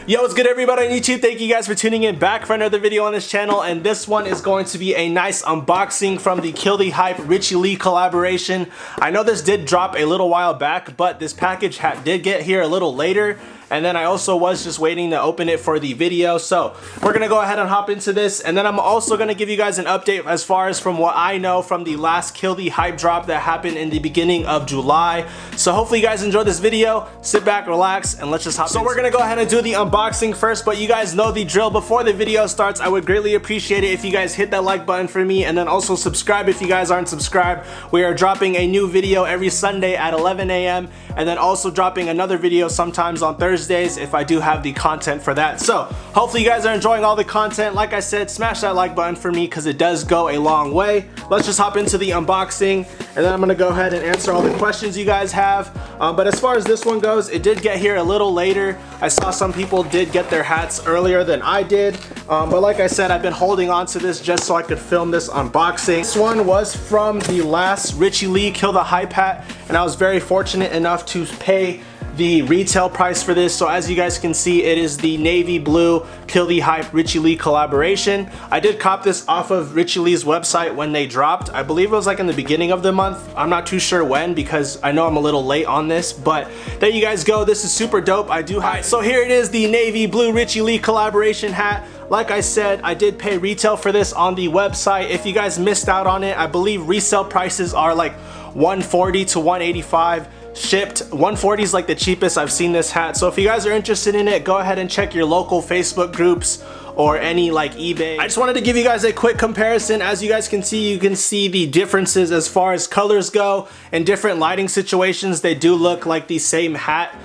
Yo, what's good everybody on YouTube? Thank you guys for tuning in back for another video on this channel, and this one is going to be a nice unboxing from the Kill the Hype RichieLe collaboration. I know this did drop a little while back, but this package did get here a little later, and then I also was just waiting to open it for the video. So we're gonna go ahead and hop into this, and then I'm also gonna give you guys an update as far as from what I know from the last Kill the Hype drop that happened in the beginning of July. So hopefully you guys enjoyed this video. Sit back, relax, and let's just hop in. So we're gonna go ahead and do the unboxing first, but you guys know the drill. Before the video starts, I would greatly appreciate it if you guys hit that like button for me, and then also subscribe if you guys aren't subscribed. We are dropping a new video every Sunday at 11 a.m. and then also dropping another video sometimes on Thursdays if I do have the content for that. So hopefully you guys are enjoying all the content. Like I said, smash that like button for me because it does go a long way. Let's just hop into the unboxing, and then I'm gonna go ahead and answer all the questions you guys have. But as far as this one goes, it did get here a little later. I saw some people did get their hats earlier than I did, but like I said, I've been holding on to this just so I could film this unboxing. This one was from the last RichieLe Kill the Hype hat, and I was very fortunate enough to pay the retail price for this. So as you guys can see, it is the navy blue Kill the Hype RichieLe collaboration. I did cop this off of RichieLe's website when they dropped. I believe it was like in the beginning of the month. I'm not too sure when because I know I'm a little late on this, but there you guys go. This is super dope. I do have. So here it is, the navy blue RichieLe collaboration hat. Like I said, I did pay retail for this on the website. If you guys missed out on it, I believe resale prices are like $140 to $185. shipped. $140 is like the cheapest I've seen this hat. So if you guys are interested in it, go ahead and check your local Facebook groups or any like eBay. I just wanted to give you guys a quick comparison. As you guys can see, the differences as far as colors go. In different lighting situations, they do look like the same hat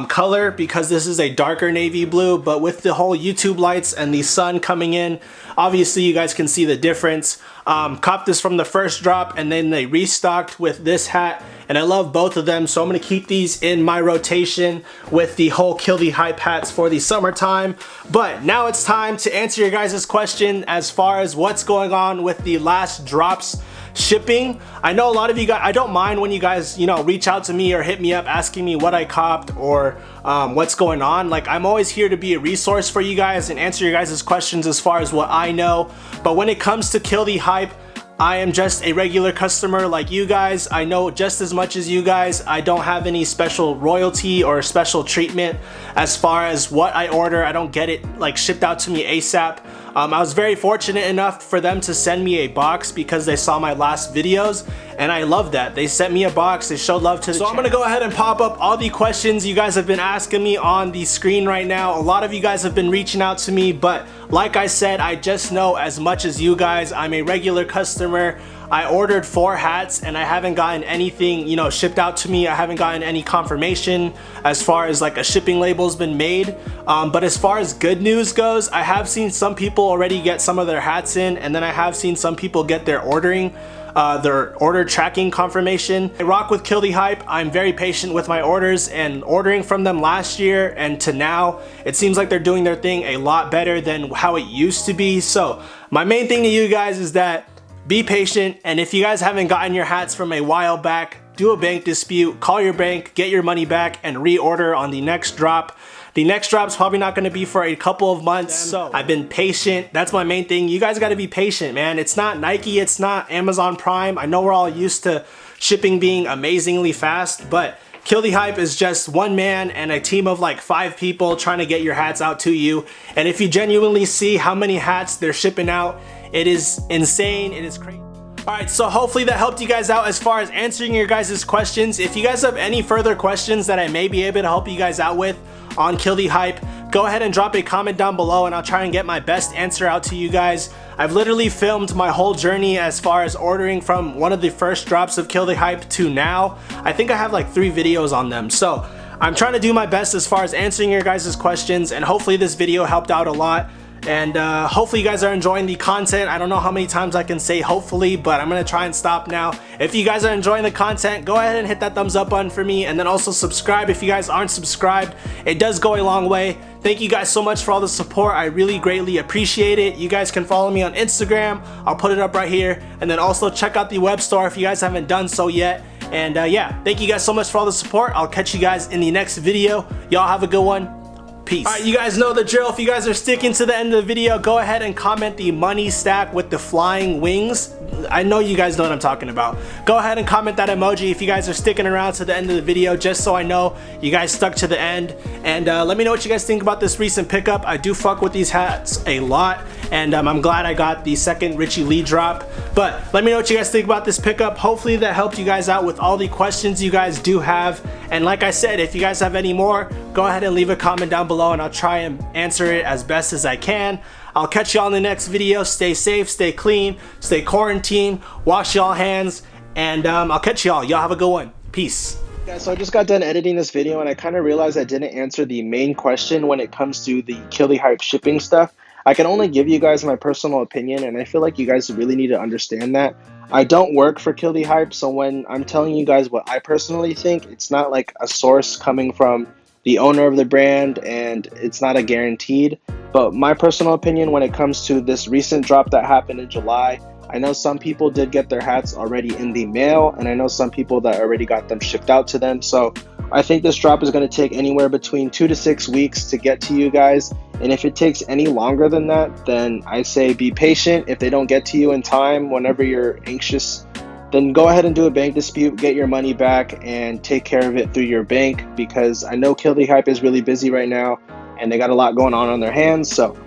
color because this is a darker navy blue, but with the whole YouTube lights and the sun coming in, obviously you guys can see the difference. Copped this from the first drop, and then they restocked with this hat, and I love both of them, so I'm gonna keep these in my rotation with the whole Kill the Hype hats for the summertime. But now it's time to answer your guys' question as far as what's going on with the last drops shipping. I know a lot of you guys, I don't mind when you guys, you know, reach out to me or hit me up asking me what I copped or what's going on. Like, I'm always here to be a resource for you guys and answer your guys' questions as far as what I know. But when it comes to Kill the Hype, I am just a regular customer like you guys. I know just as much as you guys. I don't have any special royalty or special treatment as far as what I order. I don't get it like shipped out to me ASAP. I was very fortunate enough for them to send me a box because they saw my last videos, and I love that. They sent me a box, they showed love to the channel. So I'm gonna go ahead and pop up all the questions you guys have been asking me on the screen right now. A lot of you guys have been reaching out to me, but like I said, I just know as much as you guys. I'm a regular customer. I ordered 4 hats and I haven't gotten anything, you know, shipped out to me. I haven't gotten any confirmation as far as like a shipping label's been made. But as far as good news goes, I have seen some people already get some of their hats in, and then I have seen some people get their order tracking confirmation. I rock with Kill the Hype. I'm very patient with my orders, and ordering from them last year and to now, it seems like they're doing their thing a lot better than how it used to be. So my main thing to you guys is that be patient, and if you guys haven't gotten your hats from a while back, do a bank dispute, call your bank, get your money back, and reorder on the next drop. The next drop's probably not going to be for a couple of months, so I've been patient. That's my main thing. You guys got to be patient, man. It's not Nike, it's not Amazon Prime. I know we're all used to shipping being amazingly fast, but Kill the Hype is just one man and a team of like 5 people trying to get your hats out to you. And if you genuinely see how many hats they're shipping out, it is insane, it is crazy. Alright, so hopefully that helped you guys out as far as answering your guys' questions. If you guys have any further questions that I may be able to help you guys out with on Kill the Hype, go ahead and drop a comment down below and I'll try and get my best answer out to you guys. I've literally filmed my whole journey as far as ordering from one of the first drops of Kill the Hype to now. I think I have like 3 videos on them. So I'm trying to do my best as far as answering your guys' questions, and hopefully this video helped out a lot. And hopefully you guys are enjoying the content. I don't know how many times I can say hopefully, but I'm gonna try and stop now. If you guys are enjoying the content, go ahead and hit that thumbs up button for me, and then also subscribe if you guys aren't subscribed. It does go a long way. Thank you guys so much for all the support. I really greatly appreciate it. You guys can follow me on Instagram. I'll put it up right here. And then also check out the web store if you guys haven't done so yet. And yeah, thank you guys so much for all the support. I'll catch you guys in the next video. Y'all have a good one. Peace. Alright, you guys know the drill. If you guys are sticking to the end of the video, go ahead and comment the money stack with the flying wings. I know you guys know what I'm talking about. Go ahead and comment that emoji if you guys are sticking around to the end of the video, just so I know you guys stuck to the end. And let me know what you guys think about this recent pickup. I do fuck with these hats a lot, and I'm glad I got the second RichieLe drop. But let me know what you guys think about this pickup. Hopefully that helped you guys out with all the questions you guys do have. And like I said, if you guys have any more, go ahead and leave a comment down below and I'll try and answer it as best as I can. I'll catch y'all in the next video. Stay safe, stay clean, stay quarantined, wash y'all hands, and I'll catch y'all. Y'all have a good one. Peace. Guys, so I just got done editing this video and I kind of realized I didn't answer the main question when it comes to the KTH Hype shipping stuff. I can only give you guys my personal opinion, and I feel like you guys really need to understand that. I don't work for KTH Hype, so when I'm telling you guys what I personally think, it's not like a source coming from the owner of the brand, and it's not a guaranteed. But my personal opinion when it comes to this recent drop that happened in July, I know some people did get their hats already in the mail, and I know some people that already got them shipped out to them. So I think this drop is going to take anywhere between 2 to 6 weeks to get to you guys. And if it takes any longer than that, then I say be patient. If they don't get to you in time, whenever you're anxious, then go ahead and do a bank dispute, get your money back, and take care of it through your bank, because I know KTH Hype is really busy right now and they got a lot going on their hands. So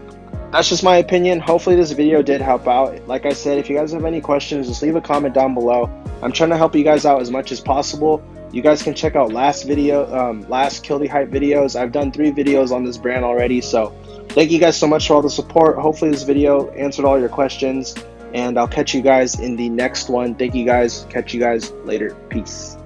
that's just my opinion. Hopefully this video did help out. Like I said, if you guys have any questions, just leave a comment down below. I'm trying to help you guys out as much as possible. You guys can check out last KTH Hype videos. I've done 3 videos on this brand already. So thank you guys so much for all the support. Hopefully this video answered all your questions, and I'll catch you guys in the next one. Thank you guys. Catch you guys later. Peace.